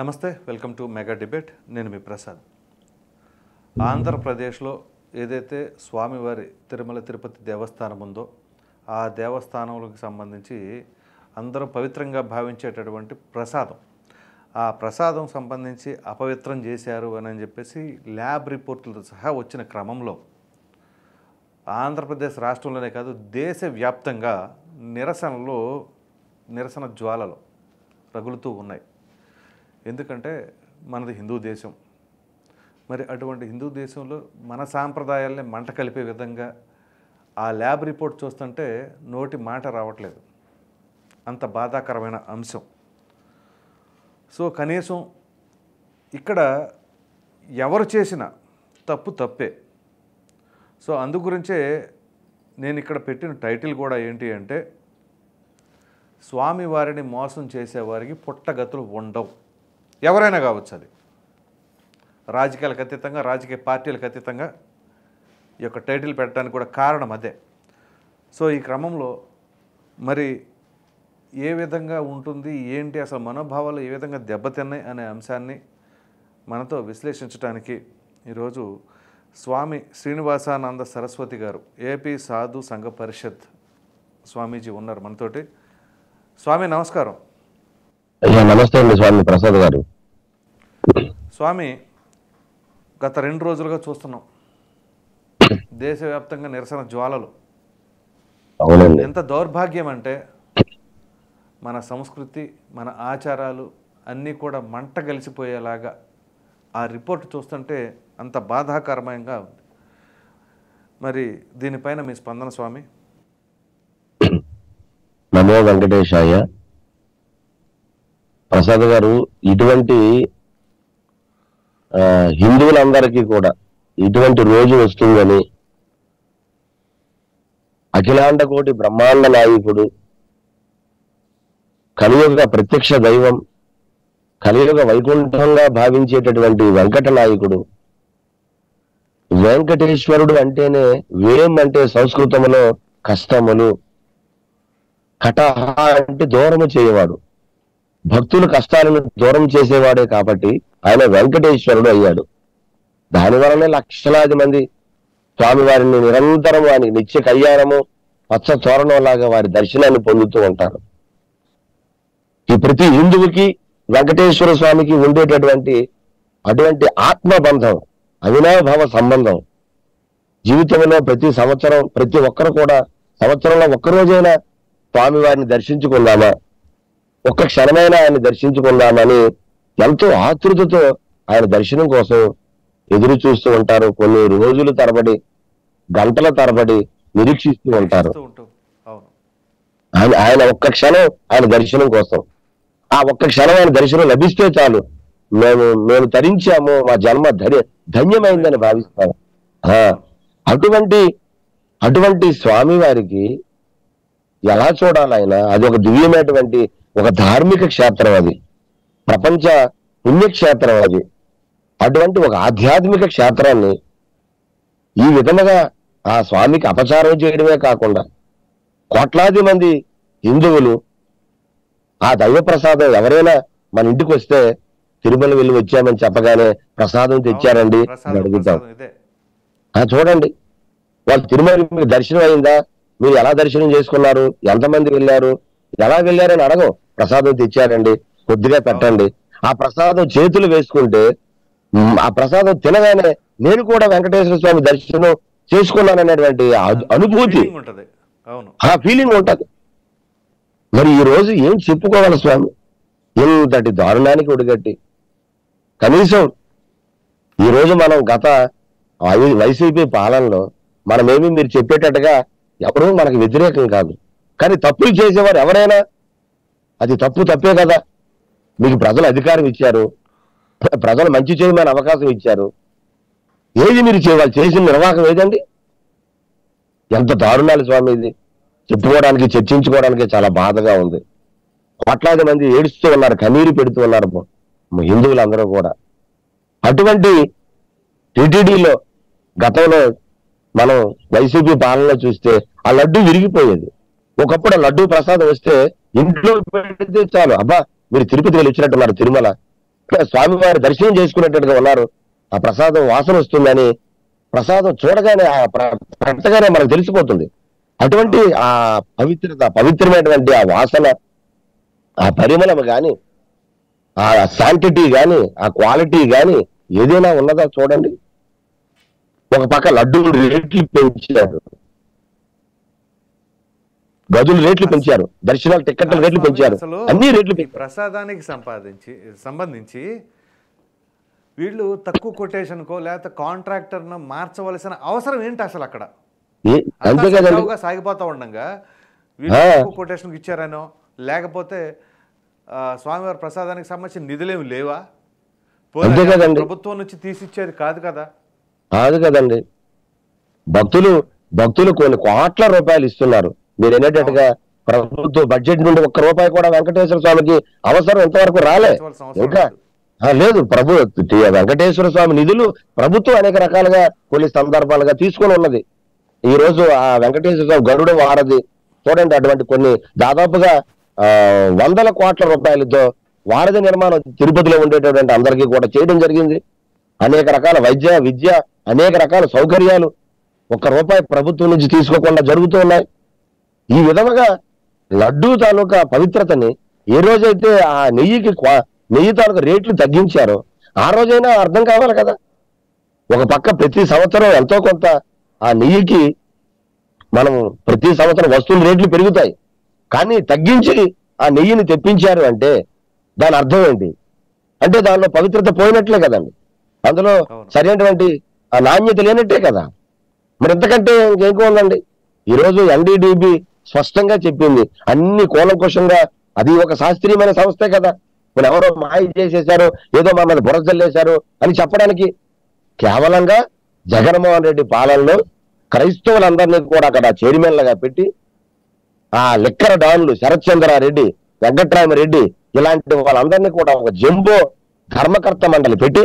నమస్తే, welcome to mega debate. నేను మీ ప్రసాద్. ఆంధ్రప్రదేశ్లో ఏదైతే స్వామివారి తిరుమల తిరుపతి దేవస్థానం ఉందో ఆ దేవస్థానంకి సంబంధించి అందరూ పవిత్రంగా భావించేటటువంటి ప్రసాదం, ఆ ప్రసాదం సంబంధించి అపవిత్రం చేశారు అని చెప్పేసి ల్యాబ్ రిపోర్టులతో సహా వచ్చిన క్రమంలో ఆంధ్రప్రదేశ్ రాష్ట్రంలోనే కాదు దేశవ్యాప్తంగా నిరసన జ్వాలలు రగులుతూ ఉన్నాయి. ఎందుకంటే మనది హిందూ దేశం. మరి అటువంటి హిందూ దేశంలో మన సాంప్రదాయాల్ని మంట కలిపే విధంగా ఆ ల్యాబ్ రిపోర్ట్ చూస్తుంటే నోటి మాట రావట్లేదు. అంత బాధాకరమైన అంశం. సో కనీసం ఇక్కడ ఎవరు చేసిన తప్పు తప్పే. సో అందు గురించే నేను ఇక్కడ పెట్టిన టైటిల్ కూడా ఏంటి అంటే, స్వామివారిని మోసం చేసేవారికి పుట్టగతులు ఉండవు. ఎవరైనా కావచ్చు, అది రాజకీయాలకు అతీతంగా, రాజకీయ పార్టీలకు అతీతంగా ఈ యొక్క టైటిల్ పెట్టడానికి కూడా కారణం అదే. సో ఈ క్రమంలో మరి ఏ విధంగా ఉంటుంది, ఏంటి, అసలు మనోభావాలు ఏ విధంగా దెబ్బతిన్నాయి అనే అంశాన్ని మనతో విశ్లేషించడానికి ఈరోజు స్వామి శ్రీనివాసానంద సరస్వతి గారు, ఏపీ సాధు సంఘ పరిషత్ స్వామీజీ ఉన్నారు మనతోటి. స్వామి నమస్కారం. నమస్తే అండి స్వామి ప్రసాద్ గారు. స్వామి, గత 2 రోజులుగా చూస్తున్నాం దేశవ్యాప్తంగా నిరసన జ్వాలలు. ఎంత దౌర్భాగ్యం అంటే మన సంస్కృతి, మన ఆచారాలు అన్నీ కూడా మంట కలిసిపోయేలాగా ఆ రిపోర్ట్ చూస్తుంటే అంత బాధాకరమంగా ఉంది. మరి దీనిపైన మీ స్పందన స్వామి? నమో వెంకటేశాయ. ప్రసాద్ గారు, ఇటువంటి హిందువులందరికీ కూడా ఇటువంటి రోజు వస్తుందని అఖిలాండ కోటి బ్రహ్మాండ నాయకుడు, కలియుగ ప్రత్యక్ష దైవం, కలియుగ వైకుంఠంగా భావించేటటువంటి వెంకట నాయకుడు, వెంకటేశ్వరుడు అంటేనే వేం అంటే సంస్కృతంలో కష్టములు, కటహ అంటే దూరము చేయవాడు, భక్తుల కష్టాలను దూరం చేసేవాడే కాబట్టి ఆయన వెంకటేశ్వరుడు అయ్యాడు. దానివల్లనే లక్షలాది మంది స్వామివారిని నిరంతరం ఆయన నిత్య కళ్యాణము, పచ్చ తోరణంలాగా వారి దర్శనాన్ని పొందుతూ ఉంటారు. ఈ ప్రతి హిందువుకి వెంకటేశ్వర స్వామికి ఉండేటటువంటి అటువంటి ఆత్మబంధం, అవినాభావ సంబంధం జీవితంలో ప్రతి సంవత్సరం ప్రతి ఒక్కరు కూడా సంవత్సరంలో ఒక్కరోజైనా స్వామివారిని దర్శించుకుందామా, ఒక్క క్షణమైనా ఆయన దర్శించుకుందామని ఎంతో ఆతృతతో ఆయన దర్శనం కోసం ఎదురు చూస్తూ ఉంటారు. కొన్ని రోజుల తరబడి, గంటల తరబడి నిరీక్షిస్తూ ఉంటారు. ఆయన ఒక్క క్షణం ఆయన దర్శనం కోసం, ఆ ఒక్క క్షణం ఆయన దర్శనం లభిస్తే చాలు, మేము తరించాము, మా జన్మ ధన్యమైందని భావిస్తాము. అటువంటి స్వామి వారికి ఎలా చూడాలి ఆయన? అది ఒక దివ్యమైనటువంటి ఒక ధార్మిక క్షేత్రం, అది ప్రపంచ పుణ్యక్షేత్రం, అది అటువంటి ఒక ఆధ్యాత్మిక క్షేత్రాన్ని ఈ విధంగా ఆ స్వామికి అపచారం చేయడమే కాకుండా కోట్లాది మంది హిందువులు ఆ దైవ ప్రసాదం ఎవరైనా మన ఇంటికి వస్తే తిరుమల వెళ్ళి వచ్చామని చెప్పగానే ప్రసాదం తెచ్చారండి అని అడుగుతాం. చూడండి, వాళ్ళు తిరుమల మీకు దర్శనం అయిందా, మీరు ఎలా దర్శనం చేసుకున్నారు, ఎంతమంది వెళ్ళారు, ఎలా వెళ్ళారని అడగం. ప్రసాదం తెచ్చారండి, కొద్దిగా పెట్టండి. ఆ ప్రసాదం చేతులు వేసుకుంటే ఆ ప్రసాదం తినగానే నేను కూడా వెంకటేశ్వర స్వామి దర్శనం చేసుకున్నాననేటువంటి అనుభూతి, ఆ ఫీలింగ్ ఉంటది. మరి ఈ రోజు ఏం చెప్పుకోవాలి స్వామి? ఇంతటి దారుణానికి ఒడిగట్టి కనీసం ఈ రోజు మనం గత వైసీపీ పాలనలో మనమేమి మీరు చెప్పేటట్టుగా ఎవరూ మనకు వ్యతిరేకం కాదు, కానీ తప్పులు చేసేవారు ఎవరైనా అది తప్పే కదా. మీకు ప్రజలు అధికారం ఇచ్చారు, ప్రజలు మంచి చేయమని అవకాశం ఇచ్చారు, ఏది మీరు చేయాలి? చేసిన నిర్వాహకం ఏదండి? ఎంత దారుణాలు స్వామి! ఇది చెప్పుకోవడానికి, చర్చించుకోవడానికి చాలా బాధగా ఉంది. కోట్లాది మంది ఏడుస్తూ ఉన్నారు, కన్నీరు పెడుతూ ఉన్నారు హిందువులందరూ కూడా. అటువంటి టీటీడీలో గతంలో మనం వైసీపీ పాలనలో చూస్తే ఆ లడ్డు విరిగిపోయేది. ఒకప్పుడు ఆ లడ్డు ప్రసాదం వస్తే ఇంట్లో పెడితే చాలు, అబ్బా మీరు తిరుపతి వెళ్ళి ఇచ్చినట్టున్నారు తిరుమల, స్వామివారి దర్శనం చేసుకునేటట్టుగా ఉన్నారు. ఆ ప్రసాదం వాసన వస్తుందని, ప్రసాదం చూడగానే పెట్టగానే మనకు తెలిసిపోతుంది. అటువంటి ఆ పవిత్రత, పవిత్రమైనటువంటి ఆ వాసన, ఆ పరిమళం గాని, ఆ శాంటిటీ గాని, ఆ క్వాలిటీ గాని ఏదైనా ఉన్నదా చూడండి. ఒక పక్క లడ్డూలు రేట్లు పెంచారు, గదులు రేట్లు పెంచారు, దర్శనాల టికెట్ల రేట్లు పెంచారు, అన్ని రేట్లు ఈ ప్రసాదానికి సంబంధించి వీళ్ళు తక్కువ కొటేషన్కో లేకపోతే కాంట్రాక్టర్ను మార్చవలసిన అవసరం ఏంటి అసలు? అక్కడ అంతే కదండి, సాగిపోతా ఉండగా వీళ్ళు తక్కువ కొటేషన్కి ఇచ్చారనో, లేకపోతే స్వామివారి ప్రసాదానికి సంబంధించిన నిధులేమి లేవా? అంతే కదండి, ప్రభుత్వం నుంచి తీసిచ్చేది కాదు కదా. కాదు కదండి. భక్తులు కొన్ని కోట్ల రూపాయలు ఇస్తున్నారు. మీరు అనేటట్టుగా ప్రభుత్వ బడ్జెట్ నుండి ఒక్క రూపాయి కూడా వెంకటేశ్వర స్వామికి అవసరం ఇంతవరకు రాలే. ఇంకా లేదు, వెంకటేశ్వర స్వామి నిధులు ప్రభుత్వం అనేక రకాలుగా కొన్ని సందర్భాలుగా తీసుకొని ఉన్నది. ఈ రోజు ఆ వెంకటేశ్వర స్వామి గరుడ వారధి చూడండి, అటువంటి కొన్ని దాదాపుగా 100 కోట్ల రూపాయలతో వారధి నిర్మాణం తిరుపతిలో ఉండేటటువంటి అందరికీ కూడా చేయడం జరిగింది. అనేక రకాల వైద్య, విద్య, అనేక రకాల సౌకర్యాలు ఒక్క రూపాయి ప్రభుత్వం నుంచి తీసుకోకుండా జరుగుతూ ఉన్నాయి. ఈ విధముగా లడ్డూ తాలూకా పవిత్రతని ఏ రోజైతే ఆ నెయ్యి తాలూకా రేట్లు తగ్గించారో ఆ రోజైనా అర్థం కావాలి కదా. ఒక పక్క ప్రతి సంవత్సరం ఎంతో కొంత ఆ నెయ్యికి మనం ప్రతి సంవత్సరం వస్తువుల రేట్లు పెరుగుతాయి, కానీ తగ్గించి ఆ నెయ్యిని తెప్పించారు అంటే దాని అర్థం ఏంటి? అంటే దానిలో పవిత్రత పోయినట్లే కదండి, అందులో సరైనటువంటి ఆ నాణ్యత లేనట్టే కదా. మరి ఎంతకంటే ఇంకేంకో ఉందండి. ఈరోజు ఎన్డీడీబీ స్పష్టంగా చెప్పింది, అన్ని కూలంకుషంగా, అది ఒక శాస్త్రీయమైన సంస్థే కదా. ఇప్పుడు ఎవరో మాయ చేసేశారు, ఏదో మా మీద బురద జల్లేశారు అని చెప్పడానికి కేవలంగా జగన్మోహన్ రెడ్డి పాలనలో క్రైస్తవులందరినీ కూడా అక్కడ చైర్మన్లుగా పెట్టి ఆ లిక్కర డాన్లు శరత్చంద్రారెడ్డి, వెంకట్రామరెడ్డి ఇలాంటి వాళ్ళందరినీ కూడా ఒక జంబో ధర్మకర్త మండలి పెట్టి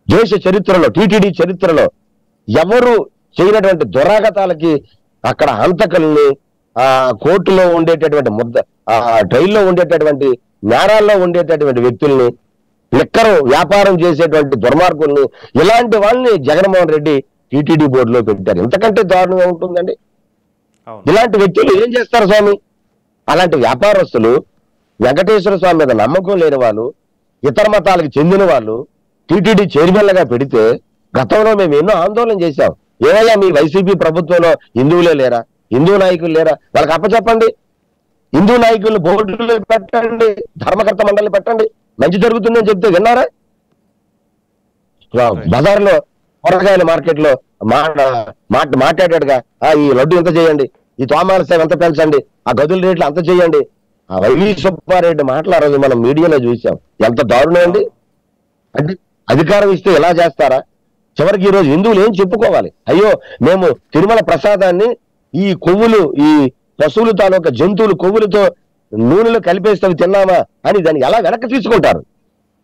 దేశ చరిత్రలో, టీటీడీ చరిత్రలో ఎవరు చేయనటువంటి దురాగతాలకి అక్కడ హంతకుల్ని, ఆ కోర్టులో ఉండేటటువంటి ట్రైల్లో ఉండేటటువంటి నేరాల్లో ఉండేటటువంటి వ్యక్తుల్ని, లిక్కరు వ్యాపారం చేసేటువంటి దుర్మార్గుల్ని, ఇలాంటి వాళ్ళని జగన్మోహన్ రెడ్డి టీటీడీ బోర్డులో పెట్టారు. ఇంతకంటే దారుణంగా ఉంటుందండి. ఇలాంటి వ్యక్తులు ఏం చేస్తారు స్వామి? అలాంటి వ్యాపారస్తులు, వెంకటేశ్వర స్వామి మీద నమ్మకం లేని వాళ్ళు, ఇతర మతాలకు చెందిన వాళ్ళు టీటీడీ చైర్మన్లుగా పెడితే గతంలో మేము ఎన్నో ఆందోళన చేశాం. ఏవయ్యా మీ వైసీపీ ప్రభుత్వంలో హిందువులే లేరా, హిందూ నాయకులు లేరా? వాళ్ళకి అప్పచెప్పండి, హిందూ నాయకులు బోర్డులు పెట్టండి, ధర్మకర్త మండలి పెట్టండి, మంచి జరుగుతుందని చెప్తే విన్నారా? బజార్లో కూరగాయల మార్కెట్ లో మాట్లాడాడుగా, ఈ లడ్డు ఎంత చేయండి, ఈ తోమాల సేవ ఎంత పెంచండి, ఆ గదుల రేట్లు అంత చేయండి. ఆ వైవి సుబ్బారెడ్డి మాట్లాడదు మనం మీడియాలో చూసాం. ఎంత దారుణం అండి. అంటే అధికారం ఇస్తే ఎలా చేస్తారా? చివరికి ఈ రోజు హిందువులు ఏం చెప్పుకోవాలి? అయ్యో మేము తిరుమల ప్రసాదాన్ని ఈ కొవ్వులు, ఈ పశువులు తాలూకా జంతువులు కొవ్వులతో నూనెలో కలిపేస్తే తిన్నామా అని దాన్ని ఎలా వెనక్కి తీసుకుంటారు?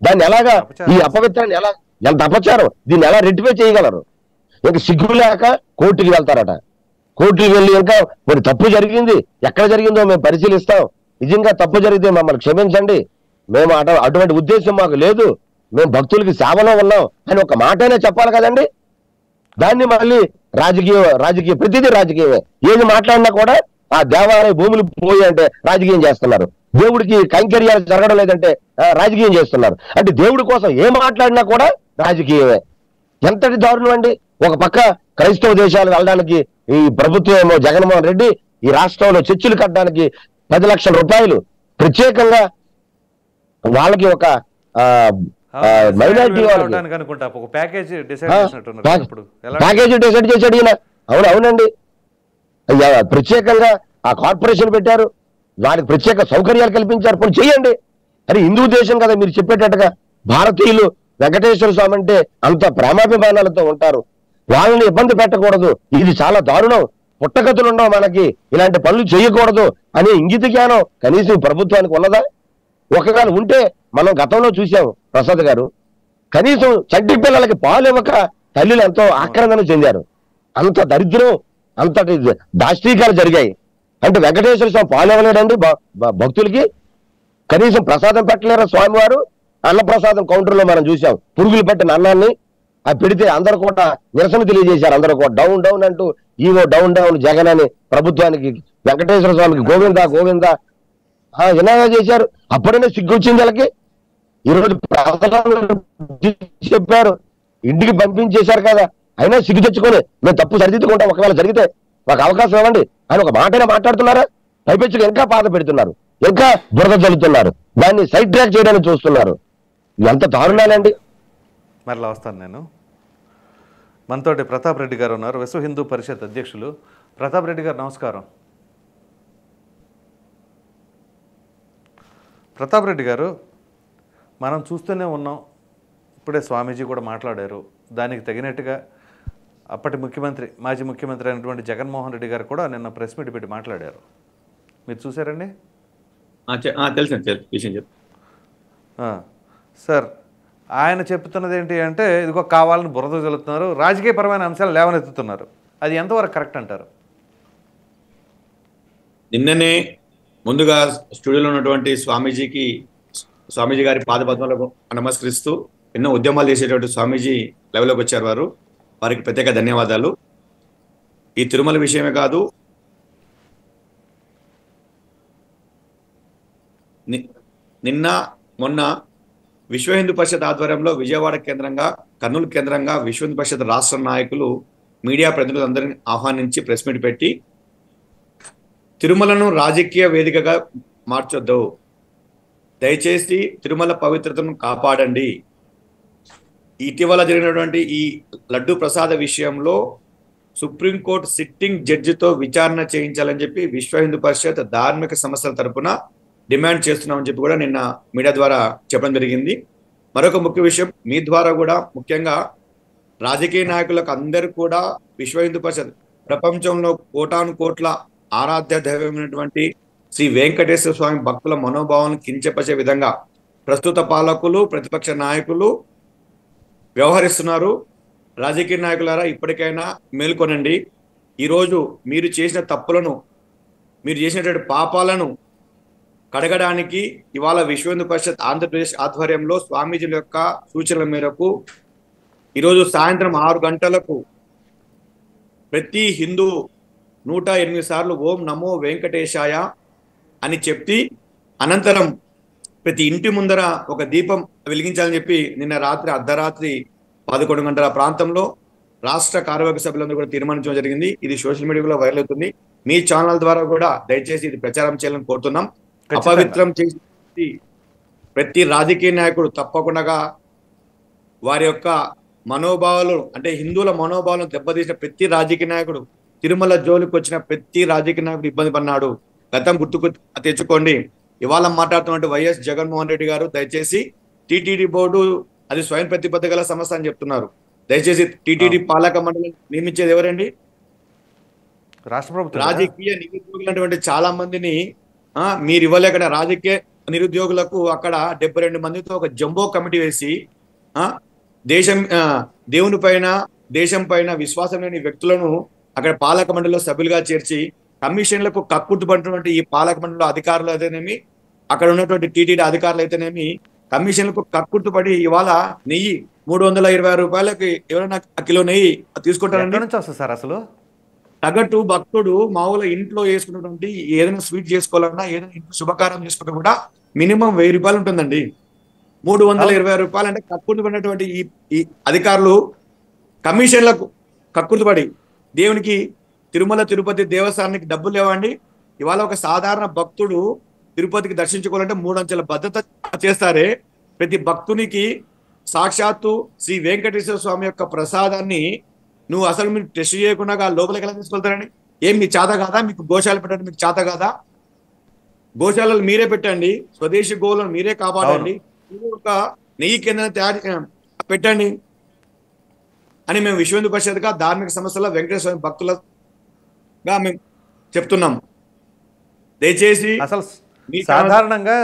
దాన్ని ఎలాగా, ఈ అపవిత్రాన్ని ఎలా, ఎంత అపచారం, దీన్ని ఎలా రెట్టిఫై చేయగలరు? ఇంక సిగ్గు లేక కోర్టుకి వెళ్తారట. కోర్టుకి వెళ్ళి ఇంకా మరి తప్పు జరిగింది, ఎక్కడ జరిగిందో మేము పరిశీలిస్తాం, నిజంగా తప్పు జరిగితే మమ్మల్ని క్షమించండి, మేము అటువంటి ఉద్దేశం మాకు లేదు, మేము భక్తులకి సేవలో ఉన్నాం అని ఒక మాటనే చెప్పాలి కదండి. దాన్ని మళ్ళీ రాజకీయ ప్రతిదీ రాజకీయమే. ఏది మాట్లాడినా కూడా ఆ దేవాలయ భూములు పోయి అంటే రాజకీయం చేస్తున్నారు, దేవుడికి కైంకర్యాలు జరగడం లేదంటే రాజకీయం చేస్తున్నారు. అంటే దేవుడి కోసం ఏం మాట్లాడినా కూడా రాజకీయమే. ఎంతటి దారుణం అండి. ఒక పక్క క్రైస్తవ దేశాలు వెళ్ళడానికి ఈ ప్రభుత్వం ఏమో, జగన్మోహన్ రెడ్డి ఈ రాష్ట్రంలో చర్చిలు కట్టడానికి 10 లక్షల రూపాయలు ప్రత్యేకంగా వాళ్ళకి ఒక మైనారిటీ ప్యాకేజీ డిసైడ్ చేశాడు ఈయన. అవునండి, ప్రత్యేకంగా ఆ కార్పొరేషన్ పెట్టారు, వారికి ప్రత్యేక సౌకర్యాలు కల్పించారు. పోనీ చేయండి. అరే హిందూ దేశం కదా, మీరు చెప్పేటట్టుగా భారతీయులు వెంకటేశ్వర స్వామి అంటే అంత ప్రేమాభిమానాలతో ఉంటారు, వాళ్ళని ఇబ్బంది పెట్టకూడదు, ఇది చాలా దారుణం, పుట్టగతులు ఉండవు మనకి, ఇలాంటి పనులు చేయకూడదు అనే ఇంగిత జ్ఞానం కనీసం ప్రభుత్వానికి ఉన్నదా? ఒకవేళ ఉంటే మనం గతంలో చూసాం ప్రసాద్ గారు, కనీసం చంటి పిల్లలకి పాలు ఇవ్వక తల్లులు ఎంతో ఆక్రందన చెందారు. అంత దరిద్రం, అంతటి దాష్టీకాలు జరిగాయి. అంటే వెంకటేశ్వర స్వామి పాలు ఇవ్వలేడండి భక్తులకి? కనీసం ప్రసాదం పెట్టలేరా స్వామివారు? అన్నప్రసాదం కౌంటర్లో మనం చూసాం. పురుగులు పట్టిన అన్నాన్ని పెడితే అందరూ కూడా నిరసన తెలియజేశారు. అందరూ కూడా డౌన్ డౌన్ అంటూ ఈవో డౌన్ డౌన్ జగన్ అని ప్రభుత్వానికి, వెంకటేశ్వర స్వామికి గోవింద గోవింద వినాగా చేశారు. అప్పుడైనా సిగ్గు వచ్చింది వాళ్ళకి. ఈరోజు ప్రజలను చెప్పారు, ఇంటికి పంపించేశారు కదా, అయినా సిగ్గు తెచ్చుకొని మేము తప్పు సరిదిద్దుకుంటాం, ఒకవేళ జరిగితే మాకు అవకాశం ఇవ్వండి అని ఒక మాటైనా మాట్లాడుతున్నారా? పైపెచ్చుకు ఇంకా బాధ పెడుతున్నారు, ఇంకా బురద జల్లుతున్నారు, దాన్ని సైడ్ ట్రాక్ చేయడానికి చూస్తున్నారు. ఎంత దారుణాలండి. మరలా వస్తాను నేను. మనతోటి ప్రతాప్ రెడ్డి గారు ఉన్నారు, విశ్వ హిందూ పరిషత్ అధ్యక్షులు. ప్రతాప్ రెడ్డి గారు నమస్కారం. ప్రతాప్ రెడ్డి గారు, మనం చూస్తూనే ఉన్నాం, ఇప్పుడే స్వామీజీ కూడా మాట్లాడారు, దానికి తగినట్టుగా అప్పటి ముఖ్యమంత్రి, మాజీ ముఖ్యమంత్రి అయినటువంటి జగన్మోహన్ రెడ్డి గారు కూడా నిన్న ప్రెస్ మీట్ పెట్టి మాట్లాడారు. మీరు చూసారండి? తెలుసు సార్, ఆయన చెప్తున్నది ఏంటి అంటే, ఇదిగో కావాలని బురద జల్లుతున్నారు, రాజకీయపరమైన అంశాలు లేవనెత్తుతున్నారు. అది ఎంతవరకు కరెక్ట్ అంటారు? నిన్ననే ముందుగా స్టూడియోలో ఉన్నటువంటి స్వామీజీ గారి పాదపద్మాలకు నమస్కరిస్తూ ఎన్నో ఉద్యమాలు చేసేటువంటి స్వామీజీ లెవెల్లోకి వచ్చారు. వారికి ప్రత్యేక ధన్యవాదాలు. ఈ తిరుమల విషయమే కాదు, నిన్న మొన్న విశ్వ హిందూ పరిషత్ ఆధ్వర్యంలో విజయవాడ కేంద్రంగా, కర్నూలు కేంద్రంగా విశ్వ హిందూ పరిషత్ రాష్ట్ర నాయకులు, మీడియా ప్రతినిధులందరినీ ఆహ్వానించి ప్రెస్ మీట్ పెట్టి, తిరుమలను రాజకీయ వేదికగా మార్చొద్దు, దయచేసి తిరుమల పవిత్రతను కాపాడండి, ఇటీవల జరిగినటువంటి ఈ లడ్డు ప్రసాద విషయంలో సుప్రీంకోర్టు సిట్టింగ్ జడ్జితో విచారణ చేయించాలని చెప్పి విశ్వ హిందూ పరిషత్ ధార్మిక సంస్థల తరపున డిమాండ్ చేస్తున్నామని చెప్పి కూడా నిన్న మీడియా ద్వారా చెప్పడం జరిగింది. మరొక ముఖ్య విషయం, మీ ద్వారా కూడా ముఖ్యంగా రాజకీయ నాయకులకు అందరూ కూడా విశ్వ హిందూ పరిషత్ ప్రపంచంలో కోటాను కోట్ల ఆరాధ్య దైవమైనటువంటి శ్రీ వెంకటేశ్వర స్వామి భక్తుల మనోభావాలను కించపరిచే విధంగా ప్రస్తుత పాలకులు, ప్రతిపక్ష నాయకులు వ్యవహరిస్తున్నారు. రాజకీయ నాయకులారా, ఇప్పటికైనా మేల్కొనండి. ఈరోజు మీరు చేసిన తప్పులను, మీరు చేసినటువంటి పాపాలను కడగడానికి ఇవాళ విశ్వ హిందూ పరిషత్ ఆంధ్రప్రదేశ్ ఆధ్వర్యంలో స్వామీజీల యొక్క సూచనల మేరకు ఈరోజు సాయంత్రం 6 గంటలకు ప్రతి హిందూ 108 సార్లు ఓం నమో వెంకటేశాయ అని చెప్పి, అనంతరం ప్రతి ఇంటి ముందర ఒక దీపం వెలిగించాలని చెప్పి నిన్న రాత్రి అర్ధరాత్రి 11 గంటల ప్రాంతంలో రాష్ట్ర కార్యవర్గ సభ్యులందరూ కూడా తీర్మానించడం జరిగింది. ఇది సోషల్ మీడియాలో వైరల్ అవుతుంది. మీ ఛానల్ ద్వారా కూడా దయచేసి ఇది ప్రచారం చేయాలని కోరుతున్నాం. అపవిత్రం చేసి ప్రతి రాజకీయ నాయకుడు తప్పకుండా వారి యొక్క మనోభావాలు, అంటే హిందువుల మనోభావాలను దెబ్బతీసిన ప్రతి రాజకీయ నాయకుడు, తిరుమల జోలికి వచ్చిన ప్రతి రాజకీయ నాయకుడు ఇబ్బంది పడినాడు. గతం గుర్తుకు తెచ్చుకోండి. ఇవాళ మాట్లాడుతున్నటువంటి వైఎస్ జగన్మోహన్ రెడ్డి గారు దయచేసి టీటీడీ బోర్డు అది స్వయం ప్రతిపత్తి గల సంస్థ అని చెప్తున్నారు. దయచేసి టీటీడీ పాలక మండలి నియమించేది ఎవరండి? రాష్ట్ర ప్రభుత్వం. రాజకీయ నిరుద్యోగులైనటువంటి చాలా మందిని మీరు ఇవ్వలేక రాజకీయ నిరుద్యోగులకు అక్కడ 72 మందితో ఒక జంబో కమిటీ వేసి దేవుని పైన, దేశం పైన విశ్వాసం లేని వ్యక్తులను అక్కడ పాలక మండలిలో సభ్యులుగా చేర్చి కమిషన్లకు కక్కుర్తుపడినటువంటి ఈ పాలక మండలిలో అధికారులు అయితేనేమి, అక్కడ ఉన్నటువంటి టీటీడీ అధికారులు అయితేనేమి కమిషన్లకు కక్కుర్తుపడి ఇవాళ నెయ్యి 320 రూపాయలకి ఎవరైనా కిలో నెయ్యి తీసుకుంటారండి. సార్ అసలు తగ్గట్టు భక్తుడు మామూలుగా ఇంట్లో వేసుకున్నటువంటి ఏదైనా స్వీట్ చేసుకోవాలన్నా, ఏదైనా ఇంట్లో శుభకారం చేసుకుంటే కూడా మినిమం 1000 రూపాయలు ఉంటుందండి. 320 రూపాయలు అంటే కక్కుర్తుపడినటువంటి ఈ అధికారులు కమిషన్లకు కక్కుర్తుపడి దేవునికి, తిరుమల తిరుపతి దేవస్థానానికి డబ్బులు లేవండి. ఇవాళ ఒక సాధారణ భక్తుడు తిరుపతికి దర్శించుకోవాలంటే 3 అంచెల భద్రత చేస్తారే. ప్రతి భక్తునికి సాక్షాత్తు శ్రీ వెంకటేశ్వర స్వామి యొక్క ప్రసాదాన్ని నువ్వు అసలు మీరు టెస్ట్ చేయకుండా లోపలికి ఎలా తీసుకెళ్తారండి? ఏం మీ చేత కాదా? మీకు గోశాల పెట్టండి, మీకు చేత కాదా? గోశాలలు మీరే పెట్టండి, స్వదేశీ గోవులను మీరే కాపాడండి, ఒక నెయ్యి కేంద్రం తయారు పెట్టండి అని మేము విశ్వ హిందూ పరిషత్గా ధార్మిక సంస్థల వెంకటేశ్వర స్వామి భక్తులుగా మేము చెప్తున్నాం. దయచేసి అసలు సాధారణంగా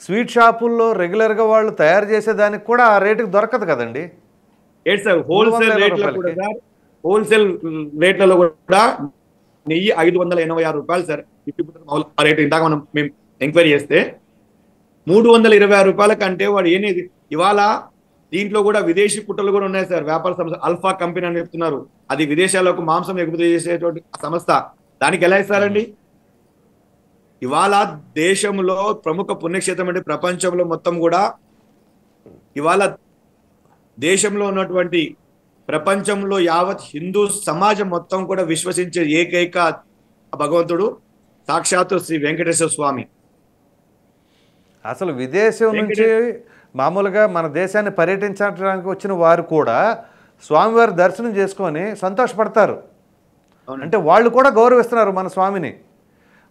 స్వీట్ షాపుల్లో రెగ్యులర్గా వాళ్ళు తయారు చేసేదానికి కూడా ఆ రేటుకి దొరకదు కదండి. హోల్సేల్ రేట్లలో కూడా నెయ్యి 586 రూపాయలు సార్. రేటు ఇందాక మేము ఎంక్వైరీ చేస్తే 326 రూపాయల కంటే వాడు ఏనేది ఇవాళ దీంట్లో కూడా విదేశీ కుట్రలు కూడా ఉన్నాయి సార్. వ్యాపార సంస్థ అల్ఫా కంపెనీ అని చెప్తున్నారు. అది విదేశాలకు మాంసం ఎగుమతి చేసేటువంటి సంస్థ. దానికి ఎలా ఇస్తారండి? ఇవాళ దేశంలో ప్రముఖ పుణ్యక్షేత్రం అంటే ప్రపంచంలో మొత్తం కూడా ఇవాళ దేశంలో ఉన్నటువంటి ప్రపంచంలో యావత్ హిందూ సమాజం మొత్తం కూడా విశ్వసించే ఏకైక భగవంతుడు సాక్షాత్తు శ్రీ వెంకటేశ్వర స్వామి. అసలు విదేశం నుంచి మామూలుగా మన దేశాన్ని పర్యటించడానికి వచ్చిన వారు కూడా స్వామివారి దర్శనం చేసుకొని సంతోషపడతారు. అంటే వాళ్ళు కూడా గౌరవిస్తున్నారు మన స్వామిని.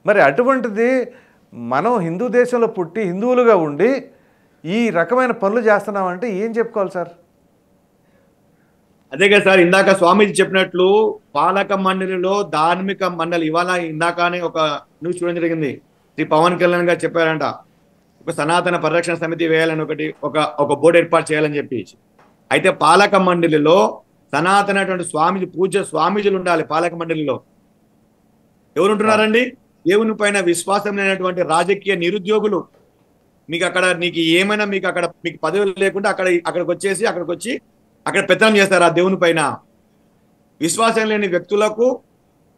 మరి అటువంటిది మనం హిందూ దేశంలో పుట్టి హిందువులుగా ఉండి ఈ రకమైన పనులు చేస్తున్నామంటే ఏం చెప్పుకోవాలి సార్? అదే కదా సార్, ఇందాక స్వామీజీ చెప్పినట్లు పాలక మండలిలో ధార్మిక మండలి ఇవాళ ఇందాకనే ఒక న్యూస్ చూడడం జరిగింది. శ్రీ పవన్ కళ్యాణ్ గారు చెప్పారంట ఒక సనాతన పరిరక్షణ సమితి వేయాలని ఒక బోర్డు ఏర్పాటు చేయాలని చెప్పి. అయితే పాలక మండలిలో సనాతనటువంటి స్వామీజీ పూజ స్వామీజీలు ఉండాలి. పాలక మండలిలో ఎవరు ఉంటున్నారండి? దేవుని పైన విశ్వాసం లేనటువంటి రాజకీయ నిరుద్యోగులు. మీకు అక్కడ మీకు పదవులు లేకుండా అక్కడికి వచ్చి అక్కడ పెత్తనం చేస్తారు. ఆ దేవుని పైన విశ్వాసం లేని వ్యక్తులకు,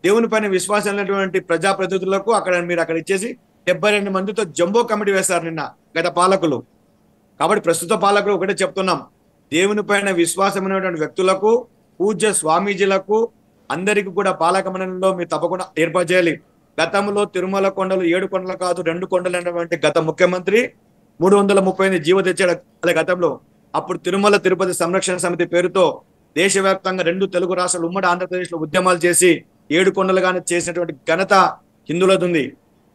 దేవుని పైన విశ్వాసం లేనటువంటి ప్రజాప్రతినిధులకు అక్కడ ఇచ్చేసి 72 మందితో జంబో కమిటీ వేస్తారు నిన్న గత పాలకులు. కాబట్టి ప్రస్తుత పాలకులు ఒకటే చెప్తున్నాం, దేవుని పైన విశ్వాసమైనటువంటి వ్యక్తులకు, పూజ్య స్వామీజీలకు అందరికీ కూడా పాలక మండలిలో మీరు తప్పకుండా ఏర్పాటు చేయాలి. గతంలో తిరుమల కొండలు 7 కొండలు కాదు 2 కొండలు అనేటువంటి గత ముఖ్యమంత్రి 338 జీవో తెచ్చాడు. అలా గతంలో అప్పుడు తిరుమల తిరుపతి సంరక్షణ సమితి పేరుతో దేశవ్యాప్తంగా 2 తెలుగు రాష్ట్రాలు ఉమ్మడి ఆంధ్రప్రదేశ్లో ఉద్యమాలు చేసి 7 కొండలుగానే చేసినటువంటి ఘనత హిందువులది ఉంది.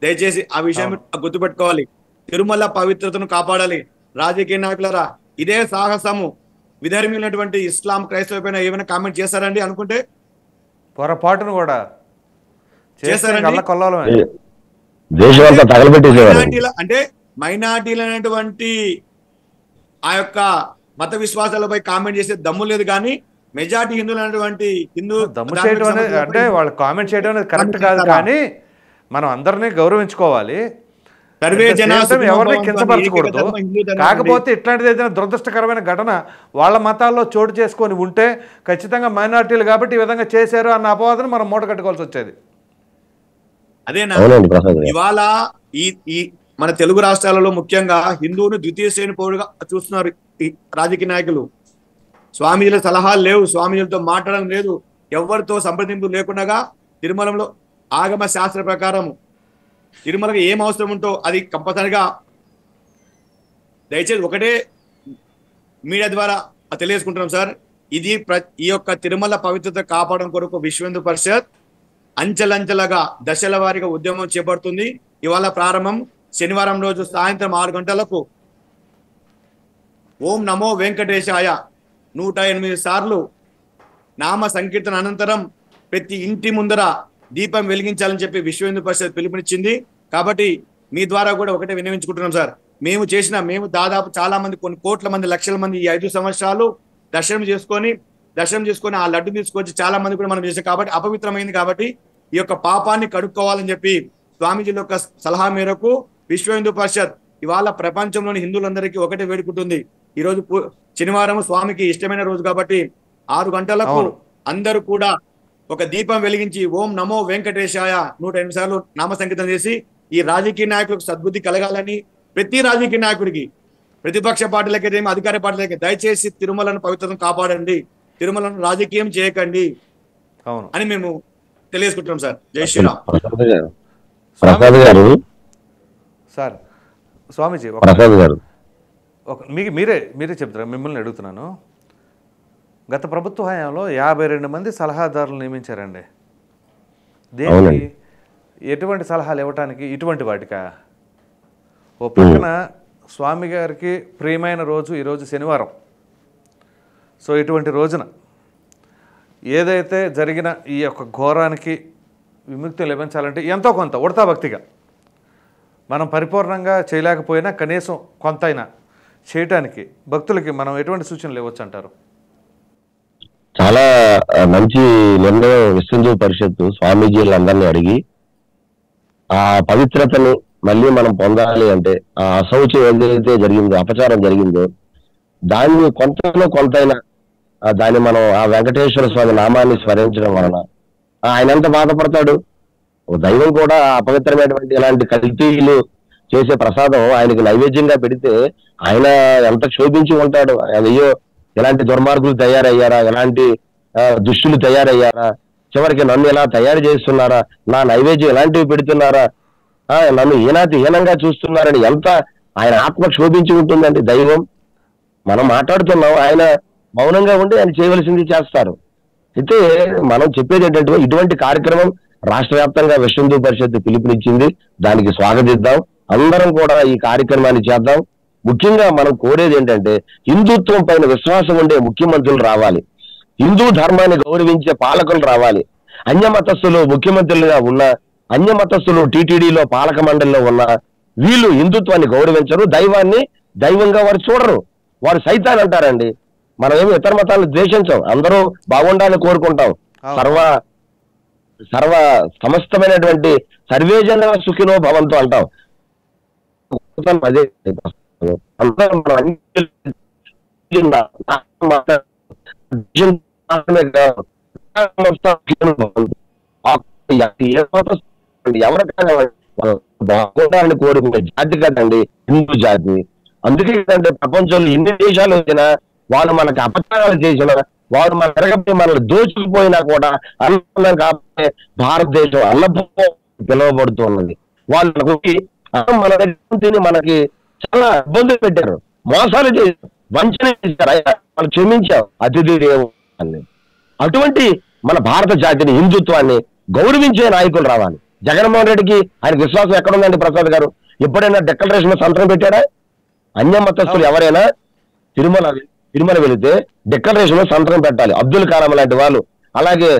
దయచేసి ఆ విషయం గుర్తుపెట్టుకోవాలి. తిరుమల పవిత్రతను కాపాడాలి. రాజకీయ నాయకులరా ఇదే సాహసము విధర్మినటువంటి ఇస్లాం క్రైస్తవ పైన ఏమైనా కామెంట్ చేస్తారండి అనుకుంటే? పొరపాటును కూడా చేస్తారండి. అంటే మైనార్టీలు అనేటువంటి ఆ యొక్క మత విశ్వాసాలపై కామెంట్ చేసే దమ్ము లేదు, కానీ మెజార్టీ హిందువులు అనేటువంటి దమ్ము చేయడం అనేది అంటే వాళ్ళు కామెంట్ చేయడం అనేది కరెక్ట్ కాదు. కానీ మనం అందరినీ గౌరవించుకోవాలి, ఎవరిని కించపరచకూడదు. కాకపోతే ఇట్లాంటిది ఏదైనా దురదృష్టకరమైన ఘటన వాళ్ళ మతాల్లో చోటు చేసుకొని ఉంటే ఖచ్చితంగా మైనార్టీలు కాబట్టి ఈ విధంగా చేశారు అన్న అపవాదను మనం మూట కట్టుకోవాల్సి వచ్చేది. అదేనా ఇవాళ ఈ మన తెలుగు రాష్ట్రాలలో ముఖ్యంగా హిందువును ద్వితీయ శ్రేణి పౌరుడుగా చూస్తున్నారు ఈ రాజకీయ నాయకులు. స్వామీజీల సలహాలు లేవు, స్వామీజీలతో మాట్లాడడం లేదు, ఎవరితో సంప్రదింపు లేకుండా తిరుమలలో ఆగమ శాస్త్ర ప్రకారము తిరుమలకు ఏం అవసరం ఉంటో అది కంపల్సరిగా దయచేసి ఒకటే మీడియా ద్వారా తెలియజేసుకుంటున్నాం సార్. ఈ యొక్క తిరుమల పవిత్రత కాపాడడం కొరకు విశ్వ హిందూ పరిషత్ అంచెలంచెలుగా దశల వారీగా ఉద్యమం చేపడుతుంది. ఇవాళ ప్రారంభం శనివారం రోజు సాయంత్రం 6 గంటలకు ఓం నమో వెంకటేశాయ 108 సార్లు నామ సంకీర్తన అనంతరం ప్రతి ఇంటి ముందర దీపం వెలిగించాలని చెప్పి విశ్వ హిందూ పరిషత్ పిలుపునిచ్చింది. కాబట్టి మీ ద్వారా కూడా ఒకటే విన్నవించుకుంటున్నాం సార్. మేము దాదాపు చాలా మంది కొన్ని కోట్ల మంది లక్షల మంది ఈ 5 సంవత్సరాలు దర్శనం చేసుకొని ఆ లడ్డు తీసుకొచ్చి చాలా మంది కూడా మనం చేసాం. కాబట్టి అపవిత్రమైంది. కాబట్టి ఈ యొక్క పాపాన్ని కడుక్కోవాలని చెప్పి స్వామీజీల యొక్క సలహా మేరకు విశ్వ హిందూ పరిషత్ ఇవాళ ప్రపంచంలోని హిందువులందరికీ ఒకటే వేడుకుంటుంది. ఈ రోజు శనివారం స్వామికి ఇష్టమైన రోజు కాబట్టి 6 గంటలకు అందరూ కూడా ఒక దీపం వెలిగించి ఓం నమో వెంకటేశాయ 108 సార్లు నామ సంకీర్తన చేసి ఈ రాజకీయ నాయకులకు సద్బుద్ధి కలగాలని, ప్రతి రాజకీయ నాయకుడికి, ప్రతిపక్ష పార్టీలకి అధికార పార్టీలకి దయచేసి తిరుమలను పవిత్రతను కాపాడండి, తిరుమలను రాజకీయం చేయకండి అని మేము తెలియజేసుకుంటున్నాం సార్. జై శ్రీరామ్. ప్రసాద్ గారు సార్ స్వామీజీ మీరే చెప్తారా? మిమ్మల్ని అడుగుతున్నాను. గత ప్రభుత్వ హయాంలో 52 మంది సలహాదారులు నియమించారండి. దేనికి? ఎటువంటి సలహాలు ఇవ్వటానికి? ఇటువంటి వాటికా? ఓ పక్కన స్వామి గారికి ప్రియమైన రోజు ఈరోజు శనివారం. సో ఇటువంటి రోజున ఏదైతే జరిగిన ఈ యొక్క ఘోరానికి విముక్తి లభించాలంటే ఎంతో కొంత ఉడతా భక్తిగా మనం పరిపూర్ణంగా చేయలేకపోయినా కనీసం కొంత అయినా చేయటానికి భక్తులకి మనం ఎటువంటి సూచనలు ఇవ్వచ్చు అంటారు? చాలా మంచి నిర్ణయం విశ్వ హిందూ పరిషత్తు స్వామీజీలందరినీ అడిగి ఆ పవిత్రతను మళ్ళీ మనం పొందాలి అంటే ఆ అశౌచం ఏదైతే జరిగిందో, అపచారం జరిగిందో, దాన్ని కొంతలో కొంతైనా దాన్ని మనం ఆ వెంకటేశ్వర స్వామి నామాన్ని స్మరించడం వలన ఆయన ఎంత బాధపడతాడు. ఓ దైవం కూడా అపవిత్రమైనటువంటి ఇలాంటి కల్తీలు చేసే ప్రసాదం ఆయనకి నైవేద్యంగా పెడితే ఆయన ఎంత క్షోభించి ఉంటాడు. అయ్యో ఎలాంటి దుర్మార్గులు తయారయ్యారా, ఎలాంటి దుష్టులు తయారయ్యారా, చివరికి నన్ను ఎలా తయారు చేస్తున్నారా, నా నైవేద్యం ఎలాంటివి పెడుతున్నారా, నన్ను హీనంగా చూస్తున్నారని ఎంత ఆయన ఆత్మ క్షోభించి ఉంటుందండి. దైవం మనం మాట్లాడుతున్నాం, ఆయన మౌనంగా ఉండి ఆయన చేయవలసింది చేస్తారు. అయితే మనం చెప్పేది ఏంటంటే ఇటువంటి కార్యక్రమం రాష్ట్ర వ్యాప్తంగా విశ్వ హిందూ పరిషత్ పిలుపునిచ్చింది. దానికి స్వాగతిద్దాం, అందరం కూడా ఈ కార్యక్రమాన్ని చేద్దాం. ముఖ్యంగా మనం కోరేది ఏంటంటే హిందుత్వం పైన విశ్వాసం ఉండే ముఖ్యమంత్రులు రావాలి, హిందూ ధర్మాన్ని గౌరవించే పాలకులు రావాలి. అన్యమతస్థులు ముఖ్యమంత్రులుగా ఉన్న, అన్యమతస్థులు టీటీడీలో పాలక మండలిలో ఉన్న వీళ్ళు హిందుత్వాన్ని గౌరవించరు, దైవాన్ని దైవంగా వారు చూడరు, వారు సైతాన్ అంటారండి. మనం ఏమి ఇతర మతాలను ద్వేషించాం, అందరూ బాగుండాలని కోరుకుంటాం. సర్వ సమస్తమైనటువంటి సర్వేజన సుఖినో భవంతు అంటాం. అదే ఎవరికైనా బాగుండాలని కోరుకునే జాతి కదండి హిందూ జాతి. అందుకే కదండి ప్రపంచంలో ఎన్ని దేశాలు వచ్చినా వాళ్ళు మనకు అపచారాలు చేసిన, వారు మన ఎరగబడి మనల్ని దోచుకుపోయినా కూడా అన్నం కాబట్టి భారతదేశం అన్నభూమి పిలువబడుతున్నది. వాళ్ళు మన దగ్గర తిని మనకి చాలా ఇబ్బందులు పెట్టారు, మోసాలు చేశారు, వంచన చేశారు. అయ్యా వాళ్ళు క్షమించాం, అతిథి దేవు అని. అటువంటి మన భారత జాతిని, హిందుత్వాన్ని గౌరవించే నాయకులు రావాలి. జగన్మోహన్ రెడ్డికి ఆయనకు విశ్వాసం ఎక్కడుందండి? ప్రసాద్ గారు ఎప్పుడైనా డిక్లరేషన్ సంతకం పెట్టారా? అన్యమతస్థులు ఎవరైనా తిరుమల వెళితే డిక్లరేషన్ సంతకం పెట్టాలి. అబ్దుల్ కలాం లాంటి వాళ్ళు, అలాగే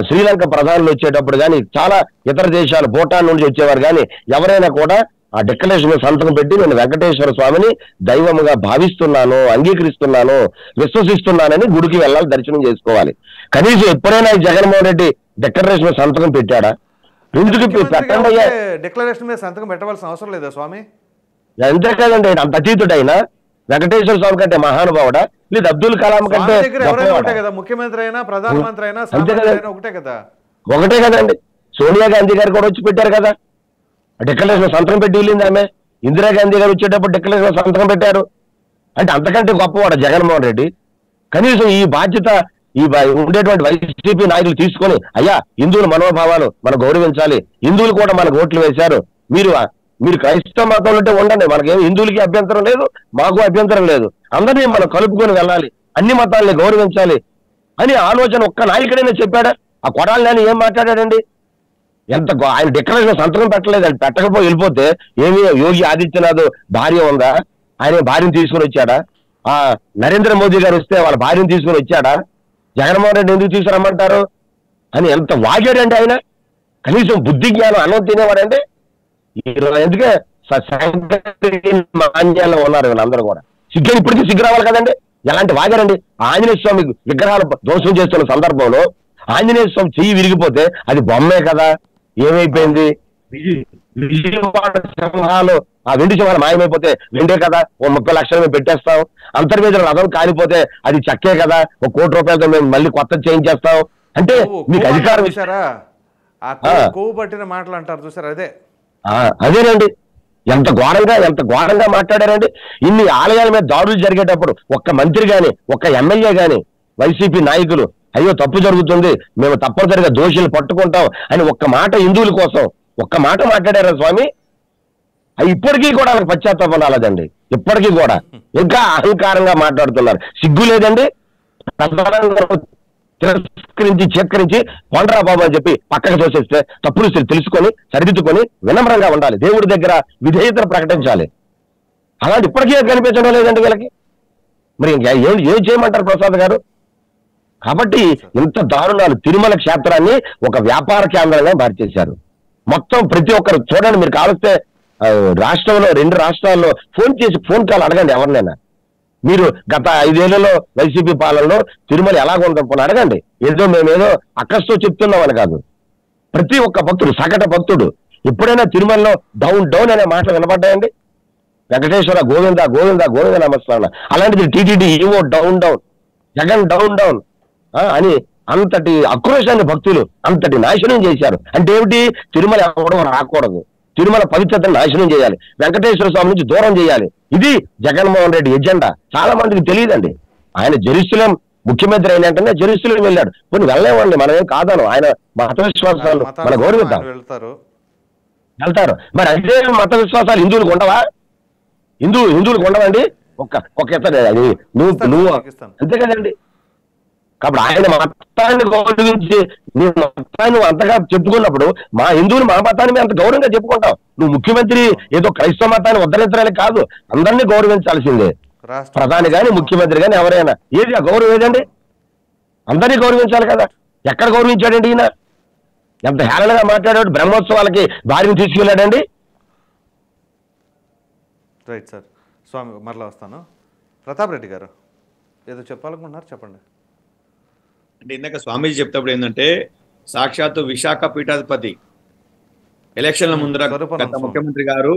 శ్రీలంక ప్రధానులు వచ్చేటప్పుడు కానీ, చాలా ఇతర దేశాలు భూటాన్ నుంచి వచ్చేవారు కానీ ఎవరైనా కూడా ఆ డిక్లరేషన్ సంతకం పెట్టి నేను వెంకటేశ్వర స్వామిని దైవముగా భావిస్తున్నాను, అంగీకరిస్తున్నాను, విశ్వసిస్తున్నానని గుడికి వెళ్ళాలి, దర్శనం చేసుకోవాలి. కనీసం ఎప్పుడైనా జగన్మోహన్ రెడ్డి డిక్లరేషన్ సంతకం పెట్టాడా? ఎందుకు పెట్టండి? డిక్లరేషన్ మీద సంతకం పెట్టవలసిన అవసరం లేదా స్వామి? అంతే కదండి, అంత అతీతుడైనా వెంకటేశ్వర స్వామి కంటే మహానుభావుడా, లేదు అబ్దుల్ కలాం కంటే ముఖ్యమంత్రి అయినా ప్రధానమంత్రి అయినా ఒకటే కదా? ఒకటే కదండి. సోనియా గాంధీ గారు కూడా వచ్చి పెట్టారు కదా డిక్లరేషన్ సంతకం పెట్టి వెళ్ళింది ఆమె. ఇందిరాగాంధీ గారు వచ్చేటప్పుడు డిక్లరేషన్ సంతకం పెట్టారు. అంటే అంతకంటే గొప్పవాడు జగన్మోహన్ రెడ్డి. కనీసం ఈ బాధ్యత ఈ ఉండేటువంటి వైసీపీ నాయకులు తీసుకొని, అయ్యా హిందువుల మనోభావాలు మనం గౌరవించాలి, హిందువులు కూడా మనకు ఓట్లు వేశారు, మీరు క్రైస్తవ మతంలో ఉంటే ఉండండి, మనకేం హిందువులకి అభ్యంతరం లేదు, మాకు అభ్యంతరం లేదు, అందరినీ మనం కలుపుకొని వెళ్ళాలి, అన్ని మతాలని గౌరవించాలి అని ఆలోచన ఒక్క నాయకుడైనా చెప్పాడా? ఆ కొడాలని ఏం మాట్లాడాడండి? ఆయన డిక్లరేషన్ సంతకం పెట్టలేదండి. పెట్టకపోయి వెళ్ళిపోతే ఏమి యోగి ఆదిత్యనాథ్ భార్య ఉందా? ఆయన భార్యను తీసుకుని వచ్చాడా? నరేంద్ర మోదీ గారు వస్తే వాళ్ళ భార్యను తీసుకుని వచ్చాడా? జగన్మోహన్ రెడ్డి ఎందుకు తీసుకురమ్మంటారు అని ఎంత వాగాడండి ఆయన. కనీసం బుద్ధి జ్ఞానం అన్నం తినేవాడండి. ఎందుకే మాన్యాల్లో ఉన్నారు వీళ్ళందరూ కూడా. ఇప్పటికీ సిగ్గు రావాలి కదండి. ఎలాంటి వాగారండి. ఆంజనేయ స్వామి విగ్రహాలు ధ్వంసం చేస్తున్న సందర్భంలో ఆంజనేయ స్వామి చెయ్యి విరిగిపోతే అది బొమ్మే కదా, ఏమైపోయింది? విజయవాడ సింహాలు, ఆ వెండి సింహాలు మాయమైపోతే వెండే కదా, ఓ 30 లక్షలు మేము పెట్టేస్తాం. అంతర్వేద రథం కాలిపోతే అది చక్కే కదా, ఒక 1 కోటి రూపాయలతో మేము మళ్ళీ కొత్త చేయించేస్తాం. అంటే మీకు అధికారం ఇచ్చారా? కొవ్వు పట్టిన మాటలు అంటారు చూసారా, అదేనండి. ఎంత ఘోరంగా మాట్లాడారండి. ఇన్ని ఆలయాల మీద దాడులు జరిగేటప్పుడు ఒక్క మంత్రి గాని, ఒక్క ఎమ్మెల్యే గాని, వైసీపీ నాయకులు అయ్యో తప్పు జరుగుతుంది, మేము తప్పనిసరిగా దోషులు పట్టుకుంటాం అని ఒక్క మాట హిందువుల కోసం ఒక్క మాట మాట్లాడారా స్వామి? ఇప్పటికీ కూడా వాళ్ళకి పశ్చాత్తాపం రాలేదండి. ఇప్పటికీ కూడా ఇంకా అహంకారంగా మాట్లాడుతున్నారు. సిగ్గు లేదండి. చేత్కరించి కొండరా బాబు అని చెప్పి పక్కకు తోసేస్తే తప్పులు తెలుసుకొని సరిదిద్దుకొని వినమ్రంగా ఉండాలి, దేవుడి దగ్గర విధేయతను ప్రకటించాలి. అలాంటి ఇప్పటికీ కనిపించడం లేదండి వీళ్ళకి. మరి ఏం చేయమంటారు ప్రసాద్ గారు? కాబట్టి ఇంత దారుణాలు. తిరుమల క్షేత్రాన్ని ఒక వ్యాపార కేంద్రంగా మార్చేశారు. మొత్తం ప్రతి ఒక్కరు చూడండి, మీరు కావలిస్తే రాష్ట్రంలో 2 రాష్ట్రాల్లో ఫోన్ కాల్ అడగండి ఎవరినైనా. మీరు గత 5 ఏళ్లలో వైసీపీ పాలనలో తిరుమల ఎలాగుందని అడగండి. మేమేదో అక్కస్తో చెప్తున్నామని కాదు. ప్రతి ఒక్క భక్తుడు, సగటు భక్తుడు ఎప్పుడైనా తిరుమలలో డౌన్ డౌన్ అనే మాటలు వినపడ్డాయండి? వెంకటేశ్వర గోవింద గోవింద గోవింద నమస్కారం. అలాంటిది TTD EO down down, Jagan down down అని అంతటి ఆక్రోశాన్ని భక్తులు అంతటి నాశనం చేశారు. అంటే ఏమిటి? తిరుమల ఎవడం రాకూడదు, తిరుమల పవిత్రతను నాశనం చేయాలి, వెంకటేశ్వర స్వామి నుంచి దూరం చేయాలి. ఇది జగన్మోహన్ రెడ్డి ఎజెండా. చాలా మందికి తెలియదండి. ఆయన జెరూసలేం ముఖ్యమంత్రి అయినట్టునే జెరూసలేం వెళ్ళాడు. కొన్ని వెళ్ళలేమండి, మనం ఏం కాదను, ఆయన మత విశ్వాసాలు మన గౌరవిద్దాం, వెళ్తారు. మరి అదే మత విశ్వాసాలు హిందువులకు ఉండవా? హిందువులకు ఉండవండి. ఒక ఇతను నువ్వు అంతే కదండి. కాబట్టి ఆయన మతాన్ని గౌరవించి నీ మతాన్ని అంతగా చెప్పుకున్నప్పుడు మా హిందువులు మా మతాన్ని మేము అంత గౌరవంగా చెప్పుకుంటాం. నువ్వు ముఖ్యమంత్రి ఏదో క్రైస్తవ మతాన్ని ఉద్ధరించడానికి కాదు, అందరినీ గౌరవించాల్సిందే. ప్రధాని కానీ ముఖ్యమంత్రి కానీ ఎవరైనా ఏది ఆ గౌరవం ఏదండి? అందరినీ గౌరవించాలి కదా. ఎక్కడ గౌరవించాడండి ఈయన? ఎంత హేళనగా మాట్లాడాడు. బ్రహ్మోత్సవాలకి భార్యను తీసుకెళ్ళాడండి. Right sir. స్వామి మరలా వస్తాను. ప్రతాప్ రెడ్డి గారు ఏదో చెప్పాలనుకుంటున్నారు, చెప్పండి. అంటే ఇందాక స్వామీజీ చెప్తప్పుడు ఏంటంటే సాక్షాత్తు విశాఖ పీఠాధిపతి ఎలక్షన్ల ముందర గత ముఖ్యమంత్రి గారు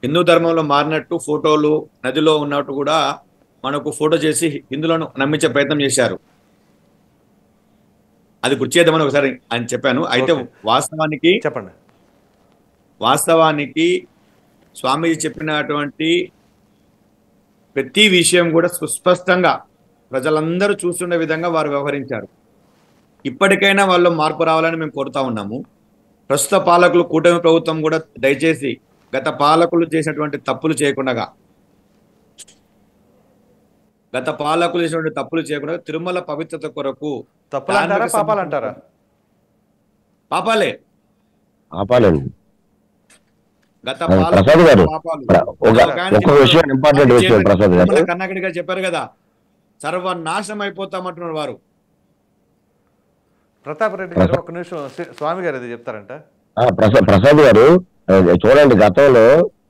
హిందూ ధర్మంలో మారినట్టు ఫోటోలు నదిలో ఉన్నట్టు కూడా మనకు ఫోటో చేసి హిందువులను నమ్మించే ప్రయత్నం చేశారు. అది గుర్తు చేద్దామని ఒకసారి అని చెప్పాను. అయితే వాస్తవానికి స్వామీజీ చెప్పినటువంటి ప్రతి విషయం కూడా సుస్పష్టంగా ప్రజలందరూ చూస్తుండే విధంగా వారు వ్యవహరించారు. ఇప్పటికైనా వాళ్ళు మార్పు రావాలని మేము కోరుతా ఉన్నాము. ప్రస్తుత పాలకులు, కూటమి ప్రభుత్వం కూడా దయచేసి గత పాలకులు చేసినటువంటి తప్పులు చేయకుండా తిరుమల పవిత్రత కొరకు పాపాలే కర్ణాకర్ గారు చెప్పారు కదా, సర్వనాశనం అయిపోతామంటున్నారు వారు. ప్రతాప్ రెడ్డి గారు ఒక నిమిషం, స్వామి గారు అది చెప్తారంట. ప్రసాద్ గారు చూడండి, గతంలో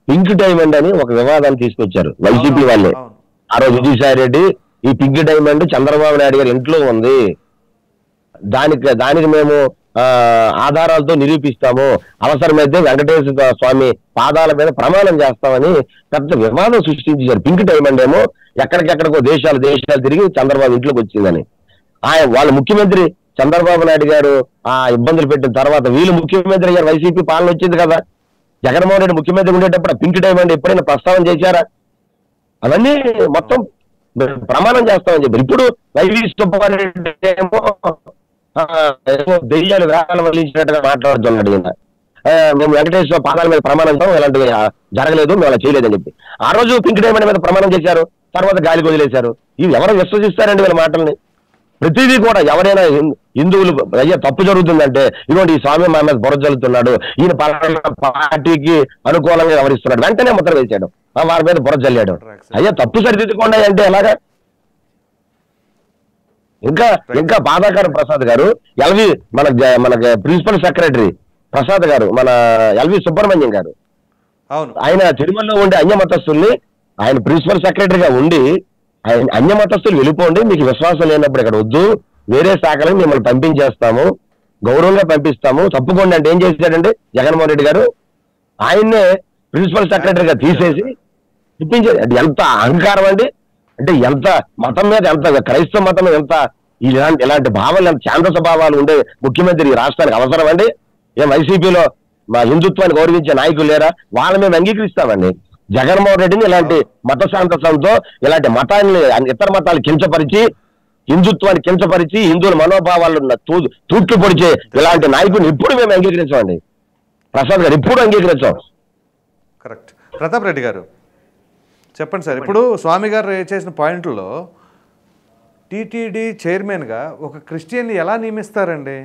పింక్ డైమండ్ అని ఒక వివాదాన్ని తీసుకొచ్చారు వైసీపీ వాళ్ళే. ఆ రోజు విజయసాయి రెడ్డి ఈ పింక్ డైమండ్ చంద్రబాబు నాయుడు గారి ఇంట్లో ఉంది, దానికి మేము ఆధారాలతో నిరూపిస్తాము, అవసరమైతే వెంకటేశ్వర స్వామి పాదాల మీద ప్రమాణం చేస్తామని పెద్ద వివాదం సృష్టించారు. పింక్ డైమండ్ ఏమో ఎక్కడికెక్కడికో దేశాలు తిరిగి చంద్రబాబు ఇంట్లోకి వచ్చిందని. వాళ్ళ ముఖ్యమంత్రి చంద్రబాబు నాయుడు గారు ఆ ఇబ్బందులు పెట్టిన తర్వాత వీళ్ళు ముఖ్యమంత్రి గారు వైసీపీ పాలన వచ్చింది కదా. జగన్మోహన్ రెడ్డి ముఖ్యమంత్రి ఉండేటప్పుడు పింక్ డైమండ్ ఎప్పుడైనా ప్రస్తావన చేశారా? అవన్నీ మొత్తం ప్రమాణం చేస్తామని చెప్పారు. ఇప్పుడు వైవి సుబ్బారెడ్డి ఏమో దెయ్యాలు వేళ వల్లించినట్టుగా మాట్లాడుతున్నాడు. మేము వెంకటేశ్వర పాదాల మీద ప్రమాణం చేస్తాం, ఇలాంటివి జరగలేదు, మేము అలా చేయలేదని చెప్పి ఆ రోజు పింక్ డైమండ్ మీద ప్రమాణం చేశారు, తర్వాత గాలికి వదిలేశారు. ఇవి ఎవరు విశ్వసిస్తారండి వీళ్ళ మాటల్ని? ప్రతిదీ కూడా ఎవరైనా హిందువులు అయ్యే తప్పు జరుగుతుందంటే ఇదిగోండి ఈ స్వామి మా మీద బుర్ర జల్లుతున్నాడు, ఈయన పార్టీకి అనుకూలంగా వ్యవహరిస్తున్నాడు, వెంటనే ముద్ర వేసాడు, వారి మీద బుర్ర జల్లాడు. అయ్యా తప్పు సరిదిద్దుకోండి అంటే ఎలాగా? ఇంకా బాధాకరం ప్రసాద్ గారు, మనకి ప్రిన్సిపల్ సెక్రటరీ ప్రసాద్ గారు, మన ఎల్వి సుబ్రహ్మణ్యం గారు, ఆయన తిరుమలలో ఉండే అన్యమతస్తుల్ని ఆయన ప్రిన్సిపల్ సెక్రటరీగా ఉండి అన్యమతస్తులు వెళ్ళిపోండి, మీకు విశ్వాసం లేనప్పుడు ఇక్కడ వద్దు, వేరే శాఖలకు మిమ్మల్ని పంపించేస్తాము, గౌరవంగా పంపిస్తాము, తప్పుకోండి అంటే ఏం చేశాడండి జగన్మోహన్ రెడ్డి గారు? ఆయన్నే ప్రిన్సిపల్ సెక్రటరీగా తీసేసి తిప్పించేది. అది ఎంత అహంకారం అండి! అంటే ఎంత మతం మీద, ఎంత క్రైస్తవ మతం మీద ఎంత ఇలాంటి భావాలు, ఎంత ఛాందస భావాలు ఉండే ముఖ్యమంత్రి ఈ రాష్ట్రానికి అవసరం అండి? ఏం వైసీపీలో మా హిందుత్వాన్ని గౌరవించే నాయకులు లేరా? వాళ్ళని మేము అంగీకరిస్తామండి. జగన్మోహన్ రెడ్డిని ఇలాంటి మత శాంతసంతో ఇలాంటి మతాన్ని, ఇతర మతాలు కించపరిచి, హిందుత్వాన్ని కించపరిచి, హిందువుల మనోభావాలు తూట్లు పొడిచే ఇలాంటి నాయకుడిని ఇప్పుడు మేము అంగీకరించామండి. ప్రసాద్ గారు ఇప్పుడు అంగీకరించాం. కరెక్ట్. ప్రతాప్ రెడ్డి గారు చెప్పండి సార్. ఇప్పుడు స్వామి గారు చేసిన పాయింట్లో టీటీడీ చైర్మన్గా ఒక క్రిస్టియన్ని ఎలా నియమిస్తారండి?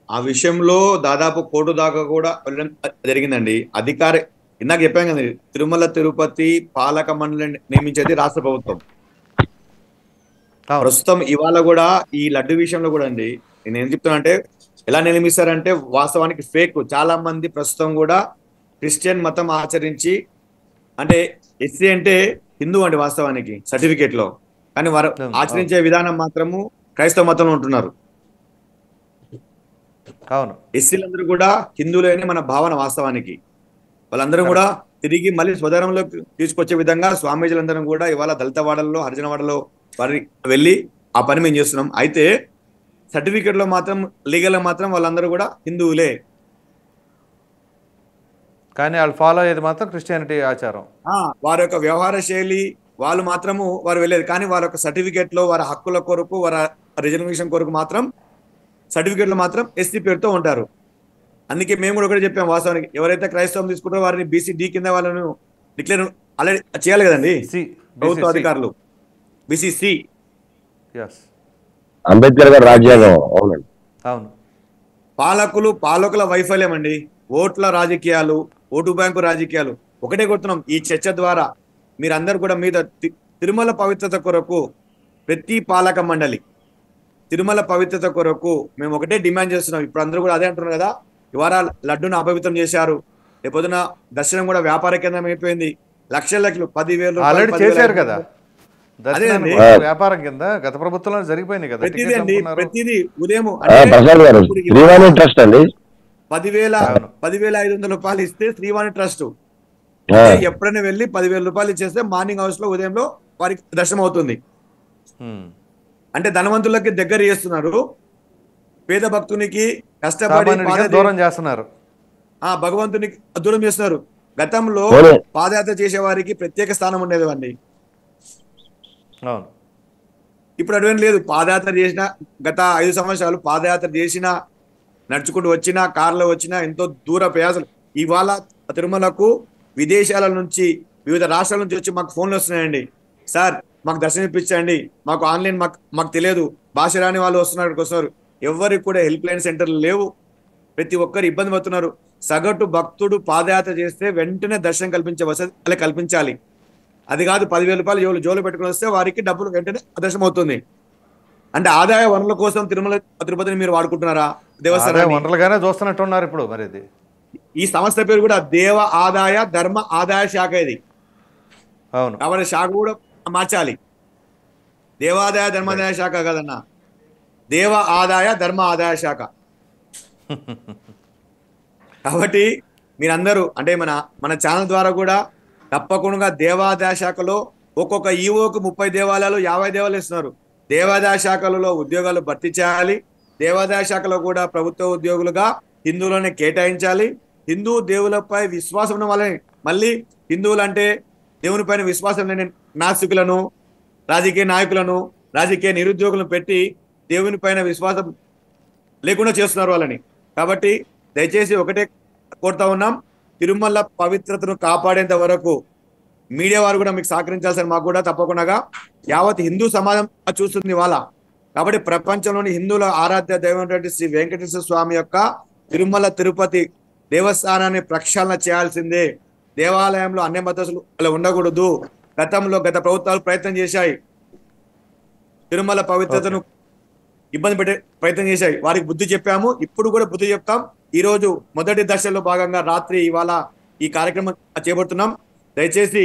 ఆ విషయంలో దాదాపు కోర్టు దాకా కూడా వెళ్ళడం జరిగిందండి. ఇందాక చెప్పాం కదా, తిరుమల తిరుపతి పాలక మండలిని నియమించేది రాష్ట్ర ప్రభుత్వం. ప్రస్తుతం ఇవాళ కూడా ఈ లడ్డు విషయంలో కూడా అండి, నేను ఏం చెప్తున్నా అంటే ఎలా నియమిస్తారంటే వాస్తవానికి ఫేక్. చాలా మంది ప్రస్తుతం కూడా క్రిస్టియన్ మతం ఆచరించి, అంటే ఎస్సీ అంటే హిందూ అండి వాస్తవానికి సర్టిఫికేట్ లో, కానీ వారు ఆచరించే విధానం మాత్రము క్రైస్తవ మతంలో ఉంటున్నారు. అవును. ఎస్సీలందరూ కూడా హిందువులనే మన భావన వాస్తవానికి. వాళ్ళందరూ కూడా తిరిగి మళ్ళీ స్వధర్మంలో తీసుకొచ్చే విధంగా స్వామీజీలందరం కూడా ఇవాళ దళిత వాడల్లో, హరిజన వాడల్లో వారి వెళ్ళి ఆ పని మేము చేస్తున్నాం. అయితే సర్టిఫికెట్ లో మాత్రం, లీగల్ లో మాత్రం వాళ్ళందరూ కూడా హిందువులే. కానీ వాళ్ళు ఫాలో అయ్యేది మాత్రం క్రిస్టియానిటీ ఆచారం. వారి యొక్క వ్యవహార శైలి వాళ్ళు మాత్రము వారు వెళ్ళేది. కానీ వారి యొక్క సర్టిఫికెట్ లో వారి హక్కుల కొరకు, వారి రిజర్వేషన్ కొరకు మాత్రం సర్టిఫికెట్ లో మాత్రం ఎస్సీ పేరుతో ఉంటారు. అందుకే మేము కూడా ఒకటి చెప్పాం, వాస్తవానికి ఎవరైతే క్రైస్తవం తీసుకుంటారో వారిని BC-D కింద వాళ్ళను డిక్లేర్ ఆల్రెడీ చేయాలి కదండి ప్రభుత్వ అధికారులు. BC-C అంబేద్కర్ గారి రాజ్యాంగం. అవునండి. అవును. పాలకుల వైఫల్యం అండి. ఓట్ల రాజకీయాలు, ఓటు బ్యాంకు రాజకీయాలు ఒకటే కొడుతున్నాం. ఈ చర్చ ద్వారా మీరందరూ కూడా మీద తిరుమల పవిత్రత కొరకు ప్రతి పాలక మండలి తిరుమల పవిత్రత కొరకు మేము ఒకటే డిమాండ్ చేస్తున్నాం. ఇప్పుడు అందరూ కూడా అదే అంటున్నారు కదా, ఇవాళ లడ్డును అపవిత్రం చేశారు, రేపొద్దున దర్శనం కూడా వ్యాపార కేంద్రం అయిపోయింది. లక్షలు 10,000 ఆల్రెడీ చేశారు కదా, వ్యాపారం కింద గత ప్రభుత్వంలో జరిగిపోయింది కదా. ప్రతిదీ ఉదయం శ్రీవాణి ట్రస్ట్ అండి 10,500 రూపాయలు ఇస్తే శ్రీవాణి ట్రస్ట్ ఎప్పుడైనా వెళ్ళి 10,000 రూపాయలు ఇచ్చేస్తే మార్నింగ్ హౌస్ లో ఉదయంలో వారికి దర్శనం అవుతుంది. అంటే ధనవంతులకి దగ్గర చేస్తున్నారు, పేద భక్తునికి కష్టపడి దూరం చేస్తున్నారు, భగవంతునికి దూరం చేస్తున్నారు. గతంలో పాదయాత్ర చేసే వారికి ప్రత్యేక స్థానం ఉండేది అండి. ఇప్పుడు అటువంటి లేదు. పాదయాత్ర చేసిన గత 5 సంవత్సరాలు పాదయాత్ర చేసిన, నడుచుకుంటూ వచ్చినా, కార్లో వచ్చినా, ఎంతో దూర ప్రయాసాలు. ఇవాళ తిరుమలకు విదేశాల నుంచి, వివిధ రాష్ట్రాల నుంచి వచ్చి మాకు ఫోన్లు వస్తున్నాయండి. సార్ మాకు దర్శనం ఇప్పించండి, మాకు ఆన్లైన్ మాకు తెలియదు, భాష రాని వాళ్ళు వస్తున్నారు. ఎవరికి కూడా హెల్ప్ లైన్ సెంటర్లు లేవు. ప్రతి ఒక్కరు ఇబ్బంది పడుతున్నారు. సగటు భక్తుడు పాదయాత్ర చేస్తే వెంటనే దర్శనం కల్పించే వసతి కల్పించాలి. అది కాదు 10,000 రూపాయలు జోలు పెట్టుకుని వస్తే వారికి డబ్బులు వెంటనే దర్శనం అవుతుంది. అంటే ఆదాయ వనరుల కోసం తిరుపతిని మీరు వాడుకుంటున్నారా? వనరులుగానే చూస్తున్నట్టున్నారు ఇప్పుడు. మరి ఈ సంస్థ పేరు కూడా దేవ ఆదాయ ధర్మ ఆదాయ శాఖ ఇది. అవును. కాబట్టి శాఖ కూడా మార్చాలి. దేవాదాయ ధర్మాదాయ శాఖ కదన్నా, దేవ ఆదాయ ధర్మ ఆదాయ శాఖ. కాబట్టి మీరందరూ అంటే మన ఛానల్ ద్వారా కూడా తప్పకుండా దేవాదాయ శాఖలో ఒక్కొక్క ఈవోకు 30 దేవాలయాలు 50 దేవాలయాలు ఇస్తున్నారు. దేవాదాయ శాఖలలో ఉద్యోగాలు భర్తీ చేయాలి. దేవాదాయ శాఖలో కూడా ప్రభుత్వ ఉద్యోగులుగా హిందువులనే కేటాయించాలి. హిందూ దేవులపై విశ్వాసం ఉన్న వాళ్ళని, మళ్ళీ హిందువులు అంటే దేవుని పైన విశ్వాసం లేని నాస్తికులను, రాజకీయ నాయకులను, రాజకీయ నిరుద్యోగులను పెట్టి దేవుని పైన విశ్వాసం లేకుండా చేస్తున్నారు వాళ్ళని. కాబట్టి దయచేసి ఒకటే కోరుతా ఉన్నాం, తిరుమల పవిత్రతను కాపాడేంత వరకు మీడియా వారు కూడా మీకు సహకరించాల్సిన మాకు కూడా తప్పకుండా యావత్ హిందూ సమాజం చూస్తుంది వాళ్ళ. కాబట్టి ప్రపంచంలోని హిందువుల ఆరాధ్య దైవం శ్రీ వెంకటేశ్వర స్వామి యొక్క తిరుమల తిరుపతి దేవస్థానాన్ని ప్రక్షాళన చేయాల్సిందే. దేవాలయంలో అన్ని మతస్థులు అలా ఉండకూడదు. గత ప్రభుత్వాలు ప్రయత్నం చేశాయి, తిరుమల పవిత్రతను ఇబ్బంది పెట్టే ప్రయత్నం చేశాయి. వారికి బుద్ధి చెప్పాము, ఇప్పుడు కూడా బుద్ధి చెప్తాం. ఈ రోజు మొదటి దశలో భాగంగా రాత్రి ఇవాళ ఈ కార్యక్రమం చేపడుతున్నాం. దయచేసి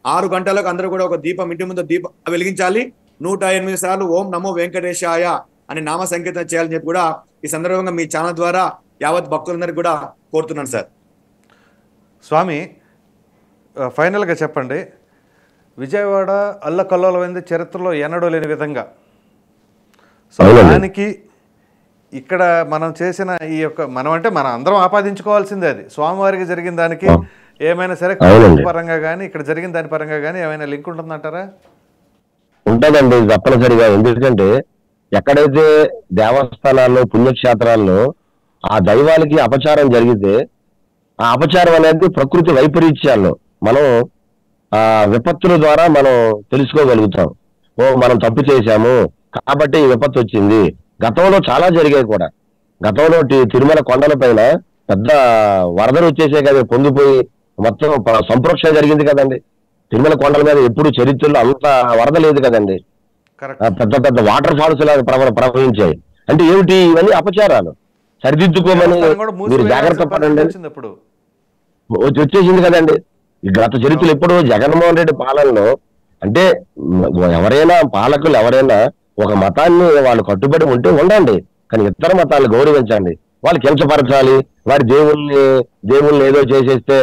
6 గంటలకు అందరూ కూడా ఒక దీపం, ఇంటి ముందు దీపం వెలిగించాలి. 108 సార్లు ఓం నమో వెంకటేశాయ అని నామ సంకీర్తన చేయాలని చెప్పి కూడా ఈ సందర్భంగా మీ ఛానల్ ద్వారా యావత్ భక్తులందరికీ కూడా కోరుతున్నాను సార్. స్వామి, ఫైనల్గా చెప్పండి, విజయవాడ అల్లకల్లోలమైంది చరిత్రలో ఎన్నడూ లేని విధంగా. సో దానికి ఇక్కడ మనం చేసిన ఈ యొక్క మనం అందరం ఆపాదించుకోవాల్సిందే. అది స్వామివారికి జరిగిన దానికి ఏమైనా సరే పరంగా కానీ ఇక్కడ జరిగిన దాని పరంగా కానీ ఏమైనా లింక్ ఉంటుందంటారా? ఉంటుందండి, తప్పనిసరిగా. ఎందుకంటే ఎక్కడైతే దేవస్థానాల్లో, పుణ్యక్షేత్రాల్లో ఆ దైవాలకి అపచారం జరిగితే ఆ అపచారం అనేది ప్రకృతి వైపరీత్యాల్లో మనం విపత్తుల ద్వారా మనం తెలుసుకోగలుగుతాం. మనం తప్పు చేశాము కాబట్టి ఈ విపత్తు వచ్చింది. గతంలో చాలా జరిగాయి కూడా. గతంలో తిరుమల కొండల పైన పెద్ద వరదలు వచ్చేసే కదా, పొంగిపోయి మొత్తం సంప్రోక్షణ జరిగింది కదండి. తిరుమల కొండల మీద ఎప్పుడు చరిత్రలో అంత వరద లేదు కదండి. పెద్ద పెద్ద వాటర్ ఫాల్స్ లాగా ప్రవహించాయి. అంటే ఏమిటి? ఇవన్నీ అపచారాలు. సరిదిద్దుకోమని మీరు జాగ్రత్త పడండి. వచ్చేసింది కదండి. గత చరిత్రలు ఎప్పుడు జగన్మోహన్ రెడ్డి పాలనలో అంటే ఎవరైనా పాలకులు ఎవరైనా ఒక మతాన్ని వాళ్ళు కట్టుబడి ఉంటే ఉండండి, కానీ ఇతర మతాలను గౌరవించండి. వాళ్ళు కించపరచాలి, వారి దేవుళ్ళని ఏదో చేసేస్తే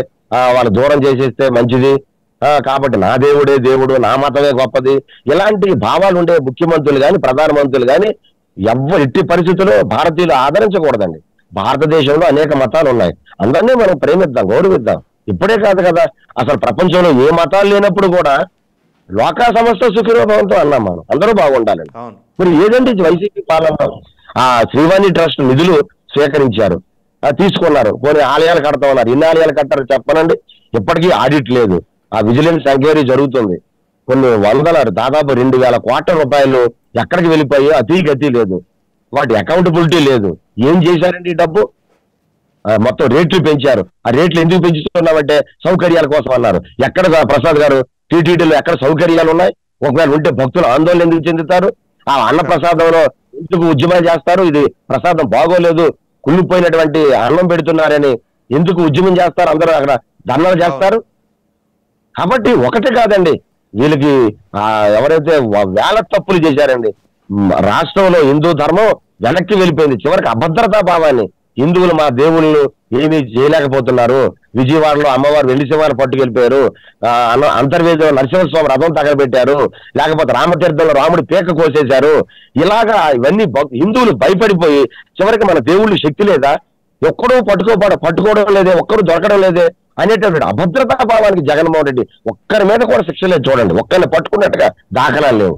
వాళ్ళ దూరం చేసేస్తే మంచిది, కాబట్టి నా దేవుడే దేవుడు, నా మతమే గొప్పది, ఇలాంటి భావాలు ఉండే ముఖ్యమంత్రులు కానీ ప్రధానమంత్రులు కానీ ఎట్టి పరిస్థితుల్లో భారతీయులు ఆదరించకూడదండి. భారతదేశంలో అనేక మతాలు ఉన్నాయి, అందరినీ మనం ప్రేమిద్దాం, గౌరవిద్దాం. ఇప్పుడే కాదు కదా, అసలు ప్రపంచంలో ఏ మతాలు లేనప్పుడు కూడా లోకా సమస్త సుఖినోభవంతో అన్నాం మనం, అందరూ బాగుండాలండి. మరి ఏదండి వైసీపీ పాలన? శ్రీవాణి ట్రస్ట్ నిధులు స్వీకరించారు, తీసుకున్నారు, కొన్ని ఆలయాలు కడతా ఉన్నారు. ఎన్ని ఆలయాలు కట్టారు చెప్పనండి? ఇప్పటికీ ఆడిట్ లేదు, విజిలెన్స్ ఎంక్వైరీ జరుగుతుంది. కొన్ని దాదాపు 2,000 కోట్ల రూపాయలు ఎక్కడికి వెళ్ళిపోయి గతి లేదు, వాటి అకౌంటబిలిటీ లేదు. ఏం చేశారండి ఈ డబ్బు? మొత్తం రేట్లు పెంచారు. ఆ రేట్లు ఎందుకు పెంచుతున్నామంటే సౌకర్యాల కోసం అన్నారు. ఎక్కడ ప్రసాద్ గారు టీటీడీలో ఎక్కడ సౌకర్యాలు ఉన్నాయి? ఒకవేళ ఉంటే భక్తులు ఆందోళన ఎందుకు చెందుతారు? ఆ అన్న ప్రసాదంలో ఎందుకు ఉద్యమం చేస్తారు? ఇది ప్రసాదం బాగోలేదు, కుళ్ళిపోయినటువంటి అన్నం పెడుతున్నారని ఎందుకు ఉద్యమం చేస్తారు? అందరూ అక్కడ ధర్నాలు చేస్తారు. కాబట్టి ఒకటి కాదండి, వీళ్ళకి ఎవరైతే వేల తప్పులు చేశారండి. రాష్ట్రంలో హిందూ ధర్మం వెనక్కి వెళ్ళిపోయింది. చివరికి అభద్రతా భావాన్ని, హిందువులు మా దేవుళ్ళు ఏమీ చేయలేకపోతున్నారు, విజయవాడలో అమ్మవారు వెండి సింహాన్ని పట్టుకెళ్ళిపోయారు, అంతర్వేదిలో నరసింహస్వామి రథం తగలబెట్టారు, లేకపోతే రామతీర్థంలో రాముడి పీక కోసేశారు. ఇలాగా ఇవన్నీ హిందువులు భయపడిపోయి చివరికి మన దేవుళ్ళు శక్తి లేదా, ఒక్కడూ పట్టుకోవడం లేదే, ఒక్కరు దొరకడం లేదే అనేటటువంటి అభద్రతా భావానికి జగన్మోహన్ రెడ్డి ఒక్కరి మీద కూడా శిక్ష లేదు. చూడండి, ఒక్కరిని పట్టుకున్నట్టుగా దాఖలాలు లేవు.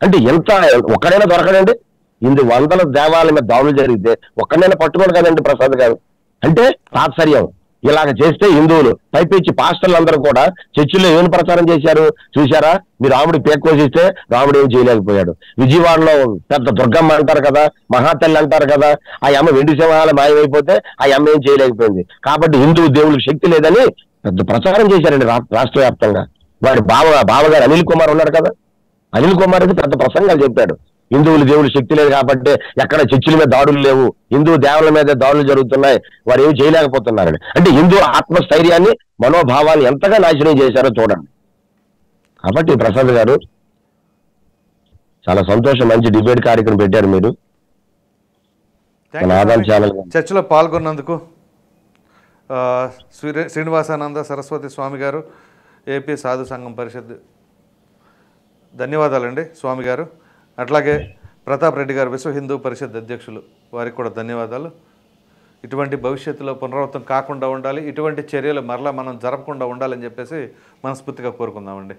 అంటే ఎంత ఒక్కడైనా దొరకడండి? 100 దేవాలయం మీద దాడులు జరిగితే ఒక్కడైనా పట్టుకోడు కదండి ప్రసాద్ గారు. అంటే తాత్సర్యం. ఇలాగ చేస్తే హిందువులు పైపించి పాస్టర్లు అందరూ కూడా చర్చిలో ఏం ప్రచారం చేశారు చూశారా? మీరు రాముడి పేక కోసిస్తే రాముడు ఏం చేయలేకపోయాడు. విజయవాడలో పెద్ద దుర్గమ్మ అంటారు కదా, మహాతల్లి అంటారు కదా, ఆ అమ్మ వెండి సింహాలు మాయమైపోతే ఆ అమ్మ ఏం చేయలేకపోయింది. కాబట్టి హిందూ దేవుళ్ళకి శక్తి లేదని పెద్ద ప్రచారం చేశారండి రాష్ట్ర వ్యాప్తంగా. వాడి బావగారు అనిల్ కుమార్ ఉన్నారు కదా, అనిల్ కుమార్ అయితే పెద్ద ప్రసంగాలు చెప్పాడు. హిందువులు దేవుడు శక్తి లేదు కాబట్టి ఎక్కడ చర్చిల మీద దాడులు లేవు, హిందూ దేవుల మీద దాడులు జరుగుతున్నాయి, వారు ఏమి చేయలేకపోతున్నారని. అంటే హిందూ ఆత్మస్థైర్యాన్ని, మనోభావాన్ని ఎంతగా నాశనం చేశారో చూడండి. కాబట్టి ప్రసాద్ గారు చాలా సంతోషం, మంచి డిబేట్ కార్యక్రమం పెట్టారు మీరు. చర్చలో పాల్గొన్నందుకు శ్రీనివాసానంద సరస్వతి స్వామి గారు, ఏపీ సాధు సంఘం పరిషత్, ధన్యవాదాలండి స్వామి గారు. అట్లాగే ప్రతాప్ రెడ్డి గారు, విశ్వ హిందూ పరిషత్ అధ్యక్షులు, వారికి కూడా ధన్యవాదాలు. ఇటువంటి భవిష్యత్తులో పునరావృతం కాకుండా ఉండాలి, ఇటువంటి చర్యలు మరలా మనం జరగకుండా ఉండాలని చెప్పేసి మనస్ఫూర్తిగా కోరుకుందామండి.